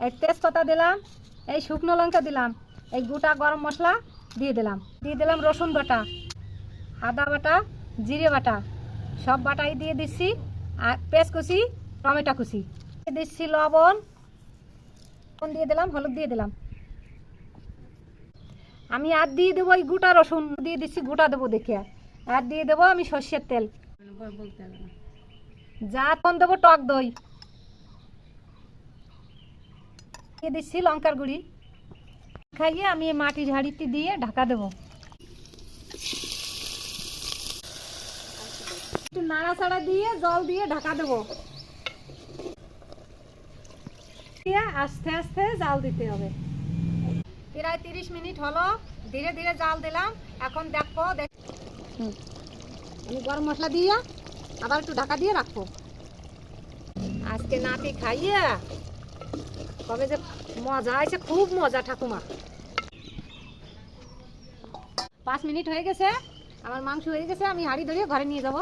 এই তেজপাতা দিলাম, এই শুকনো লঙ্কা দিলাম, এই গোটা গরম মশলা দিয়ে দিলাম রসুন বাটা, আদা বাটা, জিরে বাটা, সব বাটাই দিয়ে দিচ্ছি। আর পেঁয়াজ কুচি, টমেটো কুচি দিচ্ছি, লবণ দিয়ে দিলাম, হলুদ দিয়ে দিলাম। আমি আর দিয়ে দেবো এই গোটা রসুন দিয়ে দিচ্ছি, গোটা দেবো দেখে। আর দিয়ে দেবো আমি সর্ষের তেল, যা তখন দেবো টক দই দিয়ে দিচ্ছি, লঙ্কার গুঁড়ি খাইয়ে আমি মাটির হাঁড়িতে দিয়ে ঢাকা দেবো। একটু নাড়াচাড়া দিয়ে জল দিয়ে ঢাকা দেবো। আস্তে আস্তে জাল দিতে হবে। প্রায় 30 মিনিট হলো, ধীরে ধীরে জাল দিলাম। এখন দেখো আমি গরম মশলা দিয়ে আবার একটু ঢাকা দিয়ে রাখবো। আজকে নাতি খাইয়ে কবে যে মজা আছে, খুব মজা ঠাকুমা। 5 মিনিট হয়ে গেছে, আমার মাংস হয়ে গেছে। আমি হাঁড়ি ধরিয়ে ঘরে নিয়ে যাবো।